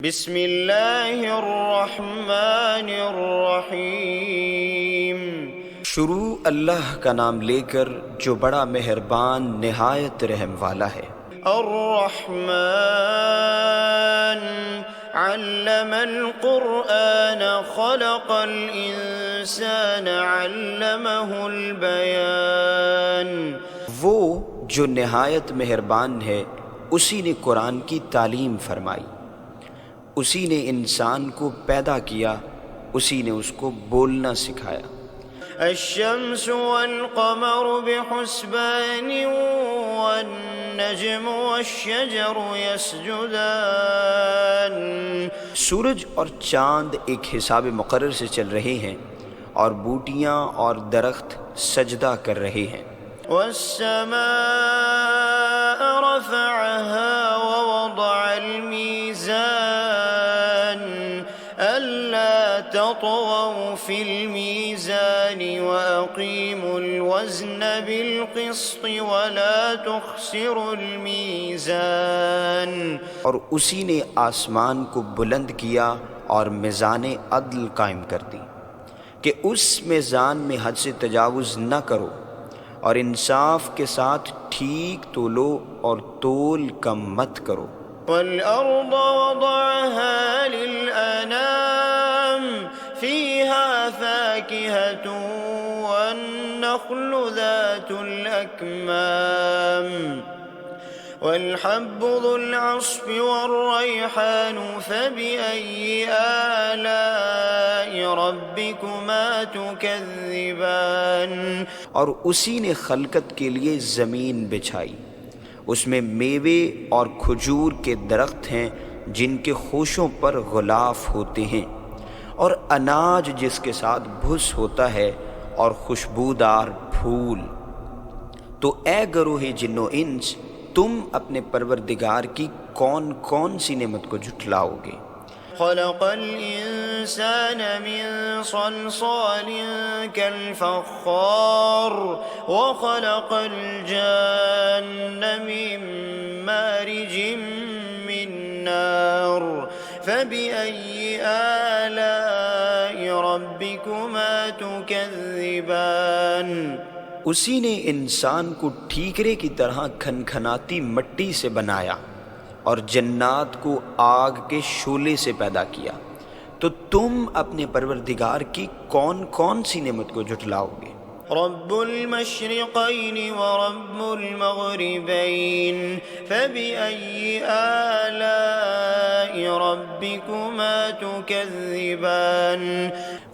بسم اللہ الرحمن الرحیم۔ شروع اللہ کا نام لے کر جو بڑا مہربان نہایت رحم والا ہے۔ الرحمن علم القرآن خلق الانسان علمہ البیان۔ وہ جو نہایت مہربان ہے اسی نے قرآن کی تعلیم فرمائی، اسی نے انسان کو پیدا کیا، اسی نے اس کو بولنا سکھایا۔ الشمس والقمر بحسبان والنجم والشجر يسجدان۔ سورج اور چاند ایک حساب مقرر سے چل رہے ہیں اور بوٹیاں اور درخت سجدہ کر رہے ہیں۔ والسماء رفعها ووضع الميزان ألا تطغوا في الميزان وأقيموا الوزن بالقسط ولا تخسروا الميزان۔ اور اسی نے آسمان کو بلند کیا اور میزان عدل قائم کر دی کہ اس میزان میں حد سے تجاوز نہ کرو، اور انصاف کے ساتھ ٹھیک تولو اور تول کم مت کرو۔ والأرض وضعها للأنام فيها فاكهة والنخل ذات الأكمام والحب ذو العصف والريحان فبأي آلاء ربكما تكذبان۔ اور اسی نے خلقت کے لیے زمین بچھائی، اس میں میوے اور کھجور کے درخت ہیں جن کے خوشوں پر غلاف ہوتے ہیں، اور اناج جس کے ساتھ بھس ہوتا ہے اور خوشبودار پھول۔ تو اے گروہ جن و انس، تم اپنے پروردگار کی کون کون سی نعمت کو جھٹلاؤ گے؟ خلق الإنسان من صلصال كالفخار وخلق الجان من مارج من نار فبأي آلاء ربكما تكذبان۔ اسی نے انسان کو ٹھیکرے کی طرح کھنکھناتی مٹی سے بنایا اور جنات کو آگ کے شعلے سے پیدا کیا، تو تم اپنے پروردگار کی کون کون سی نعمت کو جھٹلاؤ گے؟ رب المشرقین ورب المغربین فبأي آلاء ربكما تكذبان۔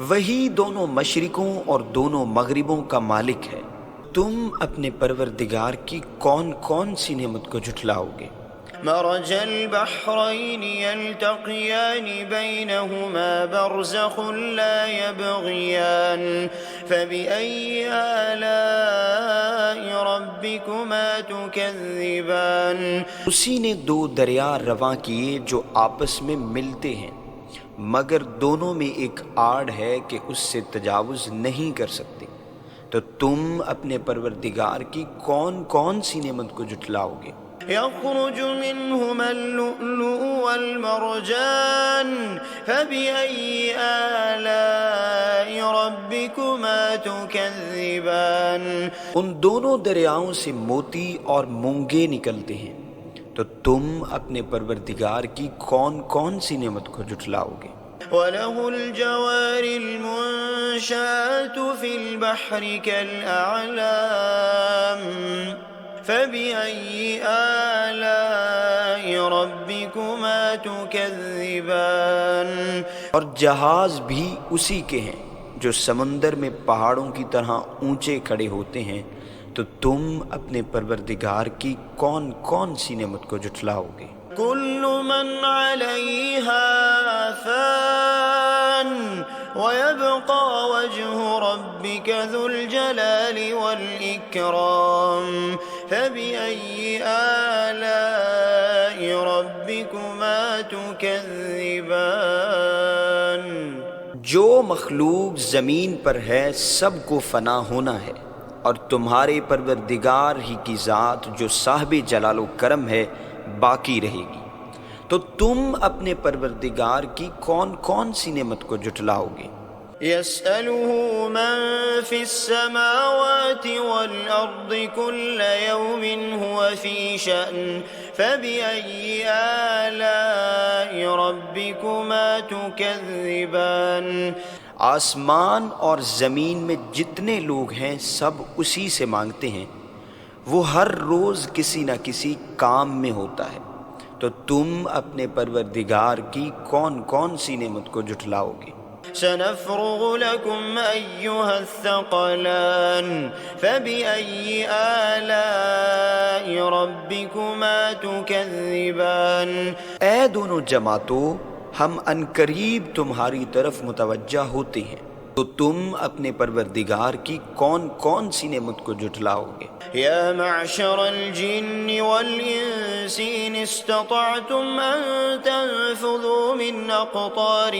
وہی دونوں مشرقوں اور دونوں مغربوں کا مالک ہے، تم اپنے پروردگار کی کون کون سی نعمت کو جھٹلاؤ گے؟ مرج البحرين يلتقيان بينهما برزخ لا يبغيان فبأي آلاء ربكما تكذبان۔ اسی نے دو دریا رواں کیے جو آپس میں ملتے ہیں، مگر دونوں میں ایک آڑ ہے کہ اس سے تجاوز نہیں کر سکتے، تو تم اپنے پروردگار کی کون کون سی نعمت کو جھٹلاؤ گے؟ يخرج منهما اللؤلؤ والمرجان فبأي آلاء ربكما تكذبان۔ ان دونوں دریاؤں سے موتی اور مونگے نکلتے ہیں، تو تم اپنے پروردگار کی کون کون سی نعمت کو جھٹلاؤ گے؟ وَلَهُ الْجَوَارِ الْمُنشَآتُ فِي الْبَحْرِ كَالْأَعْلَامِ فَبِأَيِّ آلَاءِ رَبِّكُمَا تُكَذِّبَانِ۔ اور جہاز بھی اسی کے ہیں جو سمندر میں پہاڑوں کی طرح اونچے کھڑے ہوتے ہیں، تو تم اپنے پروردگار کی کون کون سی نعمت کو جھٹلاؤ گے؟ كل من عليها فان ويبقى وجه ربك ذو الجلال والإكرام فبأي آلاء ربكما تكذبان۔ جو مخلوق زمین پر ہے سب کو فنا ہونا ہے، اور تمہارے پروردگار ہی کی ذات جو صاحب جلال و کرم ہے باقی رہے گی، تو تم اپنے پروردگار کی کون کون سی نعمت کو جھٹلاؤ گے؟ يسأله من في السماوات والأرض كل يوم هو في شأن فبأي آلاء ربكما تكذبان۔ آسمان اور زمین میں جتنے لوگ ہیں سب اسی سے مانگتے ہیں، وہ ہر روز کسی نہ کسی کام میں ہوتا ہے، تو تم اپنے پروردگار کی کون کون سی نعمت کو جھٹلاؤ گے؟ سنفرغ لكم أيها الثقلان فبأي آلاء ربكما تكذبان۔ اے دونوں جماعتوں، ہم عنقریب تمہاری طرف متوجہ ہوتے ہیں، تو تم اپنے پروردگار کی کون کون سی نعمت کو جھٹلاؤ گے؟ يا معشر الجن والإنس إن استطعتم أن تنفذوا من أقطار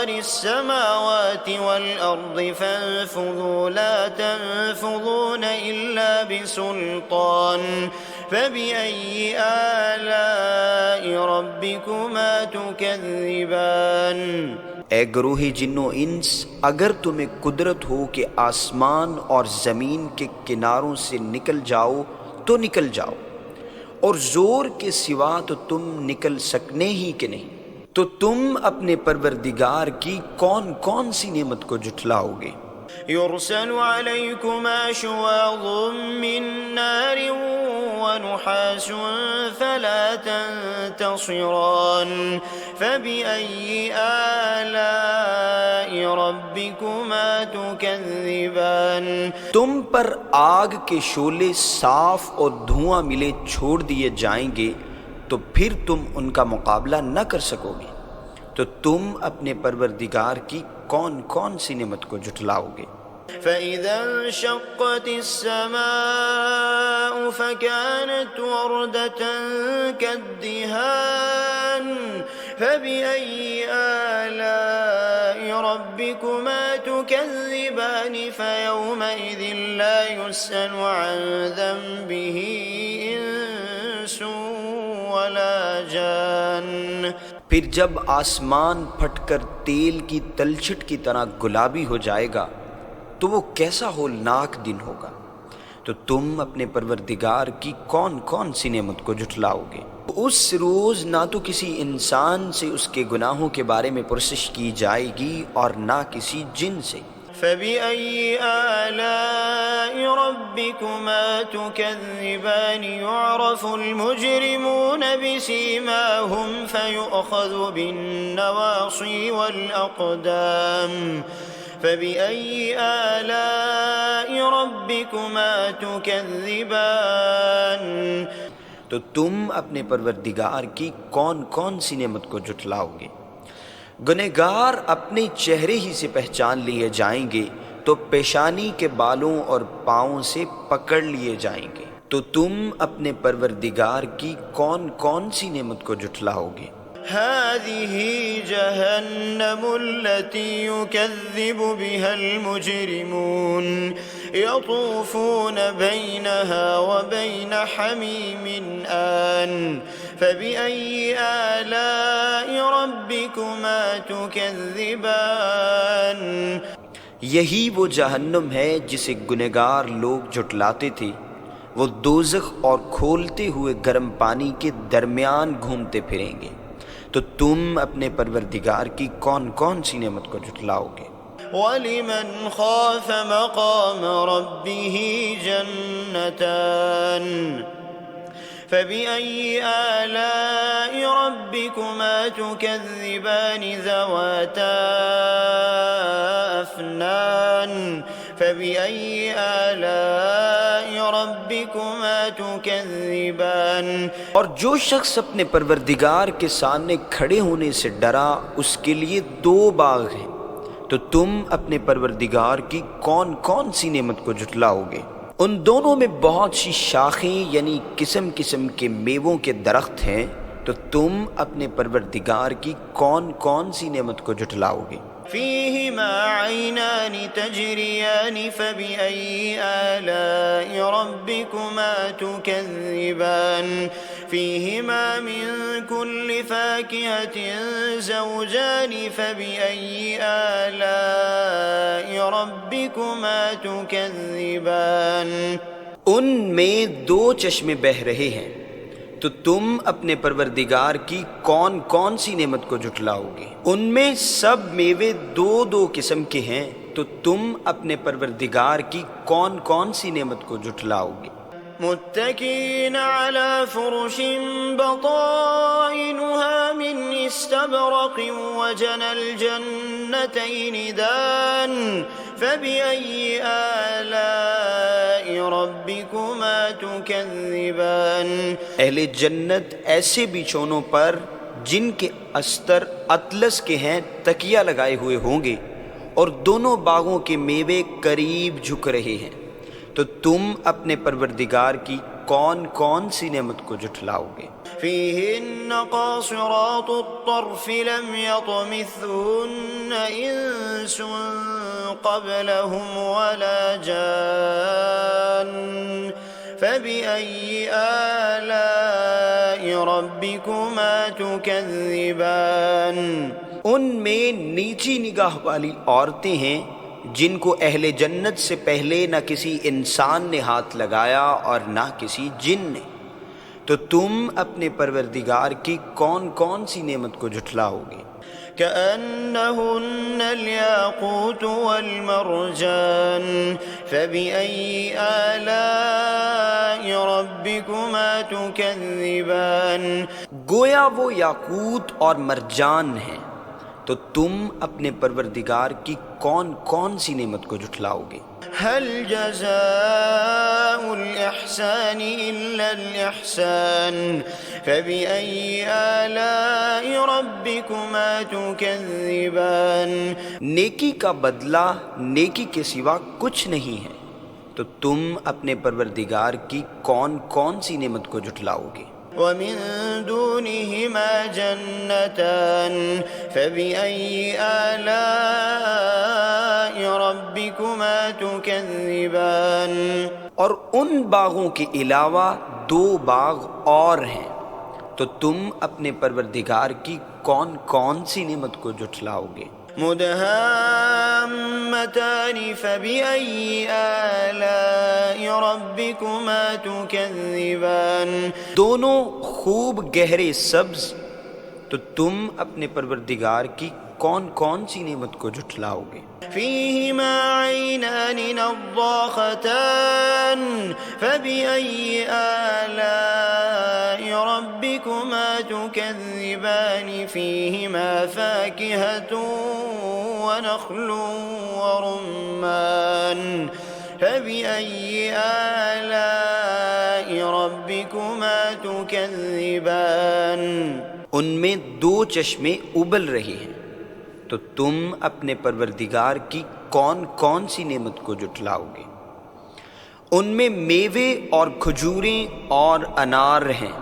السماوات والأرض فانفذوا لا تنفذون إلا بسلطان فبأي آلاء ربكما تكذبان۔ اے گروہ جن و انس، اگر تمہیں قدرت ہو کہ آسمان اور زمین کے کناروں سے نکل جاؤ تو نکل جاؤ، اور زور کے سوا تو تم نکل سکنے ہی کہ نہیں، تو تم اپنے پروردگار کی کون کون سی نعمت کو جھٹلاؤ گے؟ يرسل عليكما شواظ من نار ونحاس فلا تنتصران فبأي آلاء ربكما تكذبان۔ تم پر آگ کے شعلے صاف اور دھواں ملے چھوڑ دیے جائیں گے تو پھر تم ان کا مقابلہ نہ کر سکو گے، تو تم اپنے پروردگار کی کون کون سی نعمت کو جھٹلاؤ گے؟ فإذا انشقت السماء فكانت وردة كالدهان فبأي آلاء ربكما تكذبان فيومئذ لا يسأل عن ذنبه إنس ولا جان۔ پھر جب آسمان پھٹ کر تیل کی تلچھٹ کی طرح گلابی ہو جائے گا تو وہ کیسا ہولناک دن ہوگا، تو تم اپنے پروردگار کی کون کون سی نعمت کو جھٹلاؤ گے؟ اس روز نہ تو کسی انسان سے اس کے گناہوں کے بارے میں پرسش کی جائے گی اور نہ کسی جن سے۔ فبأي آلاء ربكما تكذبان يعرف المجرمون بسيماهم فيؤخذ بالنواصي والأقدام فبأي آلاء ربكما تكذبان۔ تو تم اپنے پروردگار کی کون کون سی نعمت کو جھٹلاؤ گے؟ گنہگار اپنے چہرے ہی سے پہچان لیے جائیں گے تو پیشانی کے بالوں اور پاؤں سے پکڑ لیے جائیں گے، تو تم اپنے پروردگار کی کون کون سی نعمت کو جھٹلاؤ گے؟ هذه جهنم التي يكذب بها المجرمون يطوفون بينها وبين حميم آن فبأي آلاء ربكما تكذبان۔ یہی وہ جہنم ہے جسے گنہگار لوگ جھٹلاتے تھے، وہ دوزخ اور کھولتے ہوئے گرم پانی کے درمیان گھومتے پھریں گے، تو تم اپنے پروردگار کی کون کون سی نعمت کو جھٹلاؤ گے؟ وَلِمَنْ خَافَ مَقَامَ رَبِّهِ جَنَّتَانِ فَبِأَيِّ آلَاءِ رَبِّكُمَا تُكَذِّبَانِ ذَوَاتَا أَفْنَانٍ فَبِأَيِّ آلَاءِ رَبِّكُمَا تُكَذِّبَانِ۔ اور جو شخص اپنے پروردگار کے سامنے کھڑے ہونے سے ڈرا، اس کے لیے دو باغ ہیں، تو تم اپنے پروردگار کی کون کون سی نعمت کو جھٹلاؤ گے؟ ان دونوں میں بہت سی شاخیں یعنی قسم قسم کے میووں کے درخت ہیں، تو تم اپنے پروردگار کی کون کون سی نعمت کو جھٹلاؤ گے؟ فيهما عينان تجريان فبأي آلاء ربكما تكذبان فيهما من كل فاكهة زوجان فبأي آلاء ربكما تكذبان ان میں دو چشمے بہہ رہے ہیں، تو تم اپنے پروردگار کی کون کون سی نعمت کو جھٹلاؤ گے؟ ان میں سب میوے دو دو قسم کے ہیں، تو تم اپنے پروردگار کی کون کون سی نعمت کو جھٹلاؤ گے؟ متكئين على فرش بطائنها من استبرق وجنى الجنتين دان فبأي آلاء ربكما تكذبان اہل جنت ایسے بچھونوں پر جن کے استر اطلس کے ہیں تکیہ لگائے ہوئے ہوں گے، اور دونوں باغوں کے میوے قریب جھک رہے ہیں، تو تم اپنے پروردگار کی کون کون سی نعمت کو جھٹلاؤ گے؟ فيهن قاصرات الطرف لم يطمثهن إنس قبلهم ولا جان فبأي آلاء ربكما تكذبان ان میں نیچی نگاہ والی عورتیں ہیں جن کو اہل جنت سے پہلے نہ کسی انسان نے ہاتھ لگایا اور نہ کسی جن نے، تو تم اپنے پروردگار کی کون کون سی نعمت کو جھٹلاؤ گے؟ كأنهن الياقوت والمرجان فبأي آلاء ربكما تكذبان گویا وہ یاقوت اور مرجان ہیں، تو تم اپنے پروردگار کی کون کون سی نعمت کو جھٹلاؤ گے؟ هل جزاء الإحسان إلا الإحسان فبأي آلاء ربكما تكذبان نیکی کا بدلہ نیکی کے سوا کچھ نہیں ہے، تو تم اپنے پروردگار کی کون کون سی نعمت کو جھٹلاؤ گے؟ ومن دونهما جنتان فبأي آلاء ربكما تكذبان اور ان باغوں کے علاوہ دو باغ اور ہیں، تو تم اپنے پروردگار کی کون کون سی نعمت کو جھٹلاؤ گے؟ مدهامتان فبأي آلاء ربكما تكذبان دونوں خوب گہرے سبز، تو تم اپنے پروردگار کی کون کون سی نعمت کو جھٹلاؤ گے؟ فيهما عينان نضاختان فبأي آلاء ربكما تكذبان فيهما فاكهة ونخل ورمان فبأي آلاء ربكما تكذبان ان میں دو چشمے ابل رہے ہیں، تو تم اپنے پروردگار کی کون کون سی نعمت کو جھٹلاؤ گے؟ ان میں میوے اور کھجوریں اور انار ہیں،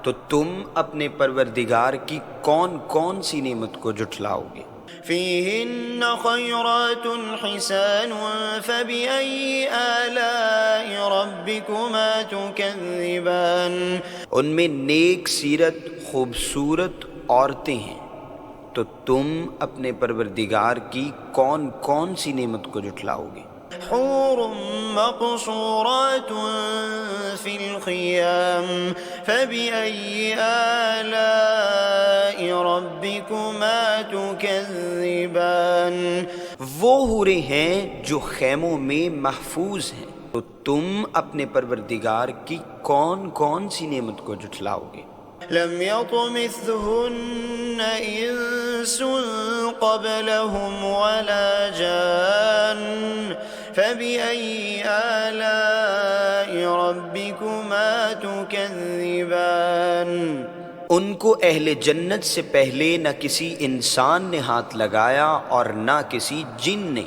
تو تم اپنے پروردگار کی کون کون سی نعمت کو جھٹلاؤ گے؟ فيهن خيرات حسان فبأي آلاء ربكما تكذبان ان میں نیک سیرت خوبصورت عورتیں ہیں، تو تم اپنے پروردگار کی کون کون سی نعمت کو جھٹلاؤ گے؟ حور مقصورات في الخيام فبأي آلاء ربكما تكذبان وہ حوریں ہیں جو خیموں میں محفوظ ہیں، تو تم اپنے پروردگار کی کون کون سی نعمت کو جھٹلاؤ گے؟ لم يطمثهن إنس قبلهم ولا جان فبأي آلاء ربكما تكذبان ان کو اہل جنت سے پہلے نہ کسی انسان نے ہاتھ لگایا اور نہ کسی جن نے،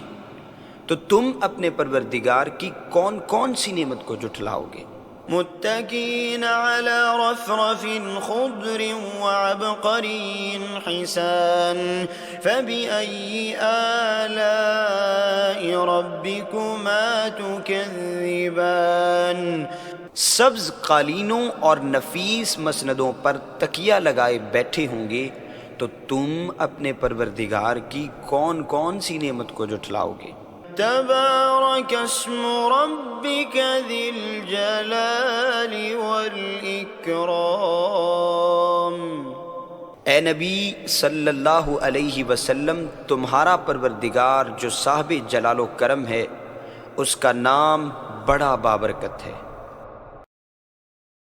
تو تم اپنے پروردگار کی کون کون سی نعمت کو جھٹلاؤ گے؟ متكئين على رفرف خضر وعبقري حسان فبأي آلاء ربكما تكذبان۔ سبز قالینوں اور نفیس مسندوں پر تکیہ لگائے بیٹھے ہوں گے تو تم اپنے پروردگار کی کون کون سی نعمت کو جھٹلاؤ گے؟ تبارک اسم ربک ذی الجلال والاکرام۔ اے نبی صلی اللہ علیہ وسلم، تمہارا پروردگار جو صاحب جلال و کرم ہے، اس کا نام بڑا بابرکت ہے۔